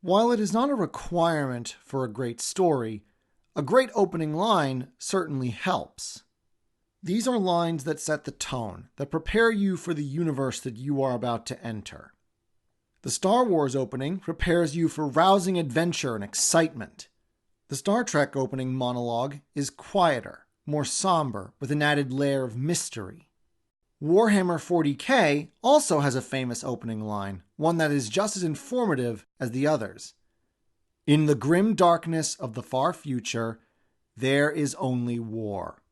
While it is not a requirement for a great story, a great opening line certainly helps. These are lines that set the tone, that prepare you for the universe that you are about to enter. The Star Wars opening prepares you for rousing adventure and excitement. The Star Trek opening monologue is quieter, more somber, with an added layer of mystery. Warhammer 40k also has a famous opening line, one that is just as informative as the others. In the grim darkness of the far future, there is only war.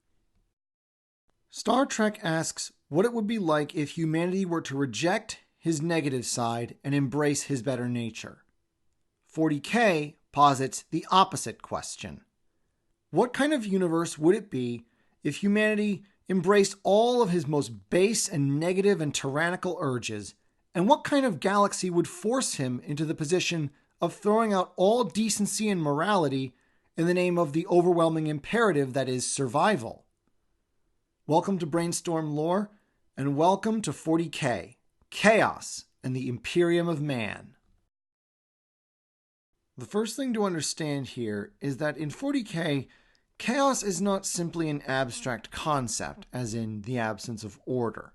Star Trek asks what it would be like if humanity were to reject his negative side and embrace his better nature. 40k posits the opposite question. What kind of universe would it be if humanity embraced all of his most base and negative and tyrannical urges, and what kind of galaxy would force him into the position of throwing out all decency and morality in the name of the overwhelming imperative that is survival? Welcome to Brainstorm Lore, and welcome to 40k, Chaos and the Imperium of Man. The first thing to understand here is that in 40k, chaos is not simply an abstract concept, as in the absence of order.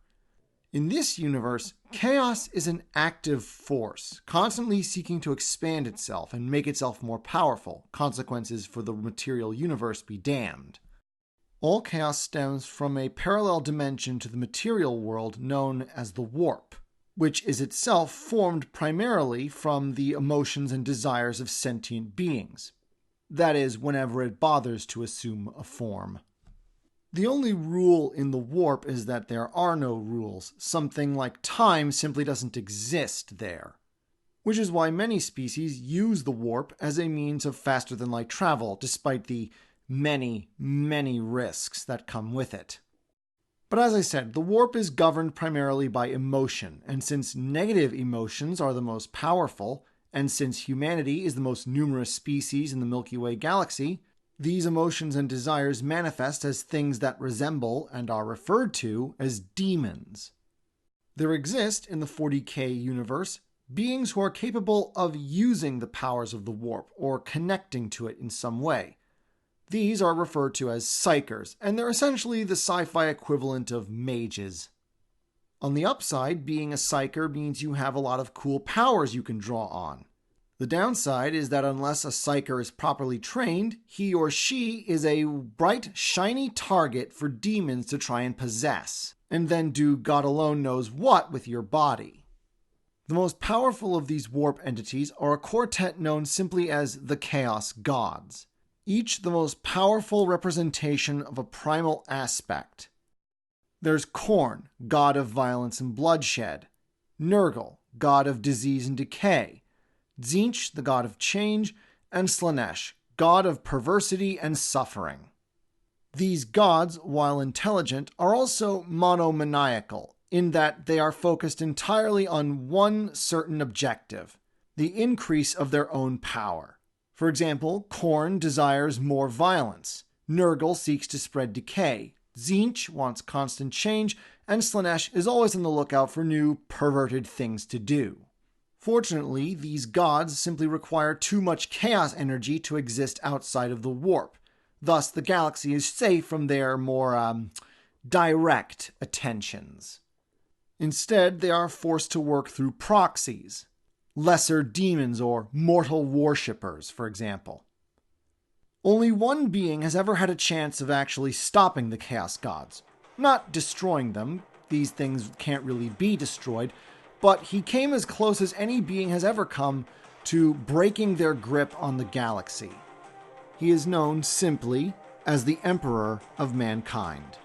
In this universe, chaos is an active force, constantly seeking to expand itself and make itself more powerful, consequences for the material universe be damned. All chaos stems from a parallel dimension to the material world known as the warp, which is itself formed primarily from the emotions and desires of sentient beings. That is, whenever it bothers to assume a form. The only rule in the warp is that there are no rules. Something like time simply doesn't exist there. Which is why many species use the warp as a means of faster-than-light travel, despite the many, many risks that come with it. But as I said, the warp is governed primarily by emotion, and since negative emotions are the most powerful, and since humanity is the most numerous species in the Milky Way galaxy, these emotions and desires manifest as things that resemble and are referred to as demons. There exist in the 40k universe beings who are capable of using the powers of the warp or connecting to it in some way. These are referred to as psychers, and they're essentially the sci-fi equivalent of mages. On the upside, being a psyker means you have a lot of cool powers you can draw on. The downside is that unless a psyker is properly trained, he or she is a bright, shiny target for demons to try and possess, and then do God alone knows what with your body. The most powerful of these warp entities are a quartet known simply as the Chaos Gods, each the most powerful representation of a primal aspect. There's Khorne, god of violence and bloodshed, Nurgle, god of disease and decay, Tzeentch, the god of change, and Slaanesh, god of perversity and suffering. These gods, while intelligent, are also monomaniacal, in that they are focused entirely on one certain objective, the increase of their own power. For example, Khorne desires more violence, Nurgle seeks to spread decay, Tzeentch wants constant change, and Slaanesh is always on the lookout for new, perverted things to do. Fortunately, these gods simply require too much chaos energy to exist outside of the warp. Thus, the galaxy is safe from their more, direct attentions. Instead, they are forced to work through proxies. Lesser demons or mortal worshippers, for example. Only one being has ever had a chance of actually stopping the Chaos Gods. Not destroying them, these things can't really be destroyed, but he came as close as any being has ever come to breaking their grip on the galaxy. He is known simply as the Emperor of Mankind.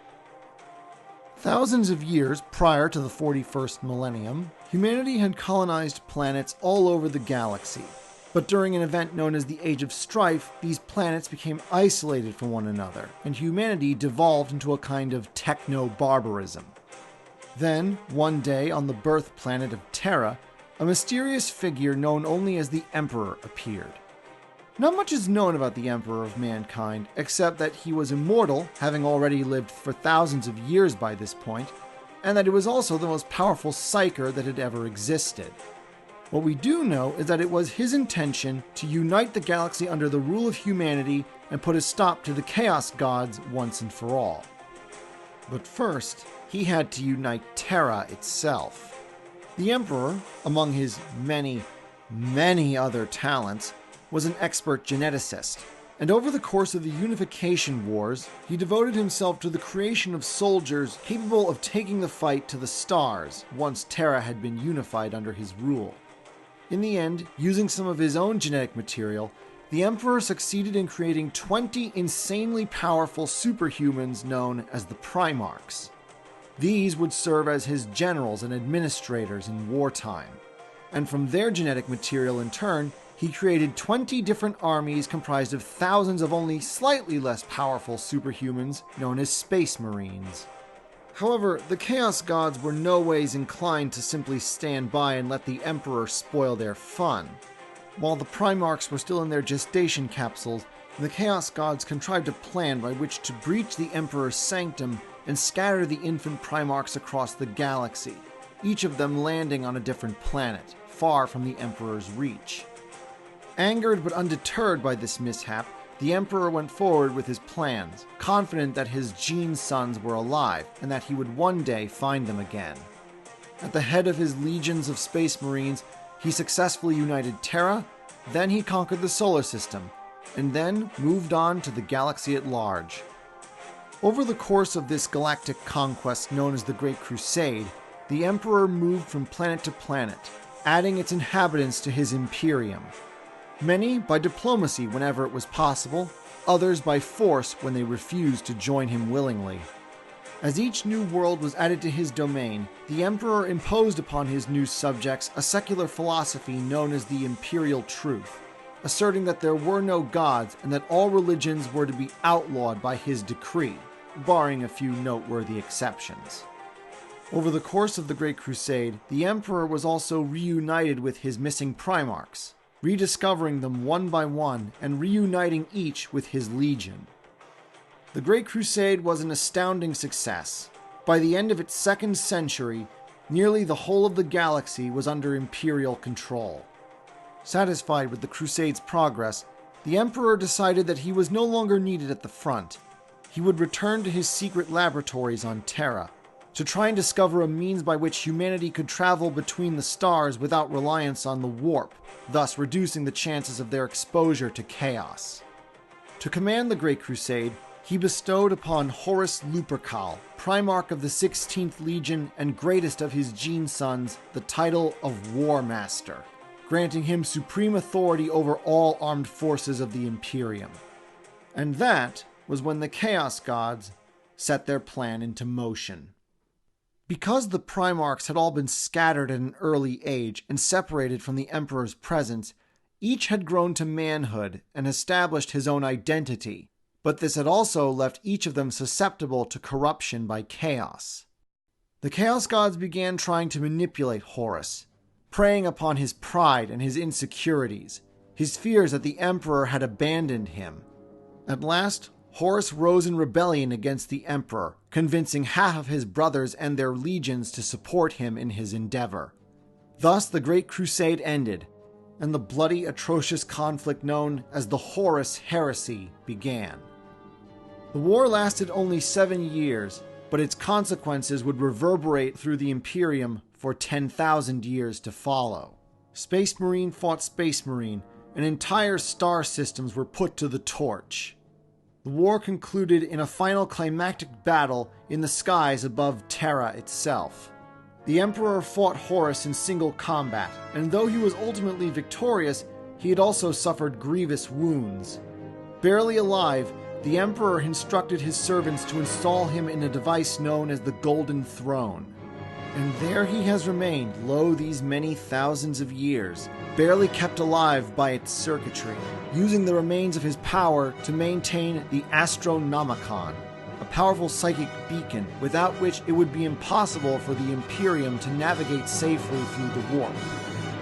Thousands of years prior to the 41st millennium, humanity had colonized planets all over the galaxy. But during an event known as the Age of Strife, these planets became isolated from one another, and humanity devolved into a kind of techno-barbarism. Then, one day on the birth planet of Terra, a mysterious figure known only as the Emperor appeared. Not much is known about the Emperor of Mankind, except that he was immortal, having already lived for thousands of years by this point, and that he was also the most powerful psyker that had ever existed. What we do know is that it was his intention to unite the galaxy under the rule of humanity and put a stop to the Chaos Gods once and for all. But first, he had to unite Terra itself. The Emperor, among his many, many other talents, was an expert geneticist, and over the course of the Unification Wars, he devoted himself to the creation of soldiers capable of taking the fight to the stars once Terra had been unified under his rule. In the end, using some of his own genetic material, the Emperor succeeded in creating 20 insanely powerful superhumans known as the Primarchs. These would serve as his generals and administrators in wartime. And from their genetic material in turn, he created 20 different armies comprised of thousands of only slightly less powerful superhumans known as Space Marines. However, the Chaos Gods were no ways inclined to simply stand by and let the Emperor spoil their fun. While the Primarchs were still in their gestation capsules, the Chaos Gods contrived a plan by which to breach the Emperor's sanctum and scatter the infant Primarchs across the galaxy, each of them landing on a different planet, far from the Emperor's reach. Angered but undeterred by this mishap, the Emperor went forward with his plans, confident that his gene sons were alive and that he would one day find them again. At the head of his legions of Space Marines, he successfully united Terra, then he conquered the solar system, and then moved on to the galaxy at large. Over the course of this galactic conquest known as the Great Crusade, the Emperor moved from planet to planet, adding its inhabitants to his Imperium. Many by diplomacy whenever it was possible, others by force when they refused to join him willingly. As each new world was added to his domain, the Emperor imposed upon his new subjects a secular philosophy known as the Imperial Truth, asserting that there were no gods and that all religions were to be outlawed by his decree, barring a few noteworthy exceptions. Over the course of the Great Crusade, the Emperor was also reunited with his missing Primarchs, rediscovering them one by one and reuniting each with his legion. The Great Crusade was an astounding success. By the end of its second century, nearly the whole of the galaxy was under Imperial control. Satisfied with the Crusade's progress, the Emperor decided that he was no longer needed at the front. He would return to his secret laboratories on Terra, to try and discover a means by which humanity could travel between the stars without reliance on the warp, thus reducing the chances of their exposure to chaos. To command the Great Crusade, he bestowed upon Horus Lupercal, Primarch of the 16th Legion and greatest of his gene sons, the title of War Master, granting him supreme authority over all armed forces of the Imperium. And that was when the Chaos Gods set their plan into motion. Because the Primarchs had all been scattered at an early age and separated from the Emperor's presence, each had grown to manhood and established his own identity, but this had also left each of them susceptible to corruption by chaos. The Chaos Gods began trying to manipulate Horus, preying upon his pride and his insecurities, his fears that the Emperor had abandoned him. At last, Horus rose in rebellion against the Emperor, convincing half of his brothers and their legions to support him in his endeavor. Thus the Great Crusade ended, and the bloody, atrocious conflict known as the Horus Heresy began. The war lasted only 7 years, but its consequences would reverberate through the Imperium for 10,000 years to follow. Space Marine fought Space Marine, and entire star systems were put to the torch. The war concluded in a final climactic battle in the skies above Terra itself. The Emperor fought Horus in single combat, and though he was ultimately victorious, he had also suffered grievous wounds. Barely alive, the Emperor instructed his servants to install him in a device known as the Golden Throne. And there he has remained, lo these many thousands of years, barely kept alive by its circuitry, using the remains of his power to maintain the Astronomicon, a powerful psychic beacon without which it would be impossible for the Imperium to navigate safely through the warp,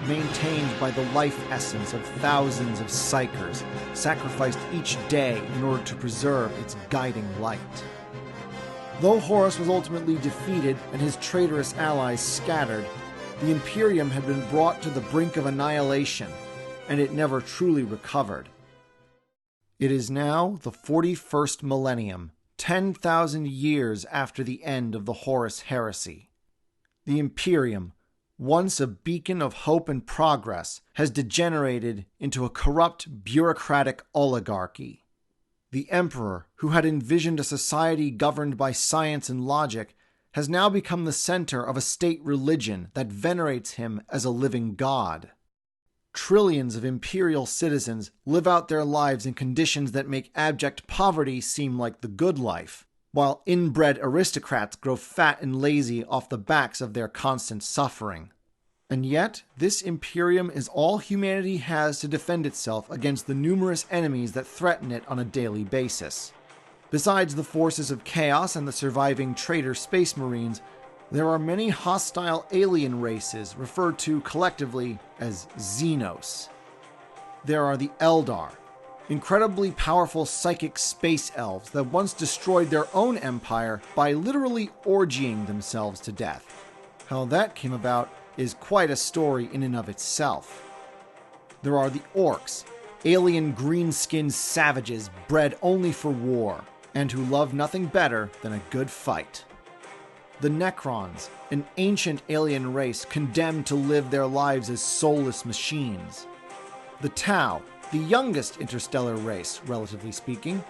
maintained by the life essence of thousands of psychers, sacrificed each day in order to preserve its guiding light. Though Horus was ultimately defeated and his traitorous allies scattered, the Imperium had been brought to the brink of annihilation, and it never truly recovered. It is now the 41st millennium, 10,000 years after the end of the Horus heresy. The Imperium, once a beacon of hope and progress, has degenerated into a corrupt bureaucratic oligarchy. The Emperor, who had envisioned a society governed by science and logic, has now become the center of a state religion that venerates him as a living god. Trillions of imperial citizens live out their lives in conditions that make abject poverty seem like the good life, while inbred aristocrats grow fat and lazy off the backs of their constant suffering. And yet, this Imperium is all humanity has to defend itself against the numerous enemies that threaten it on a daily basis. Besides the forces of chaos and the surviving traitor space marines, there are many hostile alien races referred to collectively as Xenos. There are the Eldar, incredibly powerful psychic space elves that once destroyed their own empire by literally orgying themselves to death. How that came about is quite a story in and of itself. There are the Orcs, alien green-skinned savages bred only for war, and who love nothing better than a good fight. The Necrons, an ancient alien race condemned to live their lives as soulless machines. The Tau, the youngest interstellar race, relatively speaking,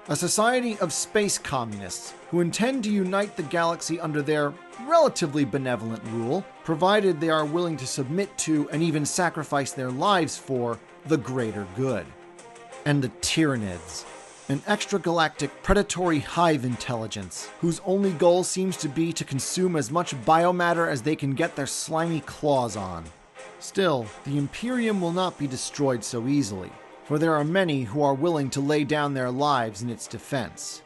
a society of space communists who intend to unite the galaxy under their relatively benevolent rule, provided they are willing to submit to and even sacrifice their lives for the greater good. And the Tyranids, an extragalactic predatory hive intelligence whose only goal seems to be to consume as much biomatter as they can get their slimy claws on. Still, the Imperium will not be destroyed so easily, for there are many who are willing to lay down their lives in its defense.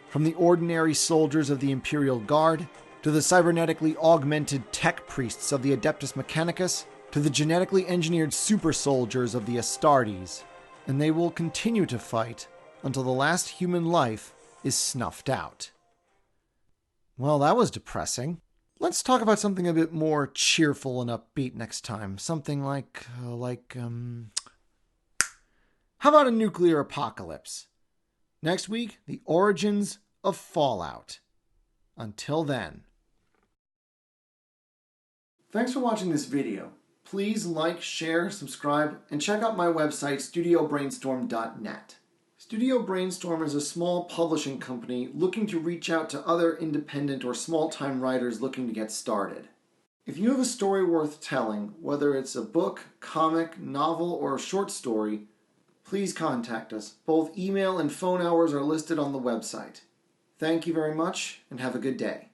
From the ordinary soldiers of the Imperial Guard, to the cybernetically augmented tech priests of the Adeptus Mechanicus, to the genetically engineered super soldiers of the Astartes, and they will continue to fight until the last human life is snuffed out. Well, that was depressing. Let's talk about something a bit more cheerful and upbeat next time. Something like how about a nuclear apocalypse? Next week, the origins of Fallout. Until then. Thanks for watching this video. Please like, share, subscribe, and check out my website, studiobrainstorm.net. Studio Brainstorm is a small publishing company looking to reach out to other independent or small-time writers looking to get started. If you have a story worth telling, whether it's a book, comic, novel, or a short story, please contact us. Both email and phone hours are listed on the website. Thank you very much, and have a good day.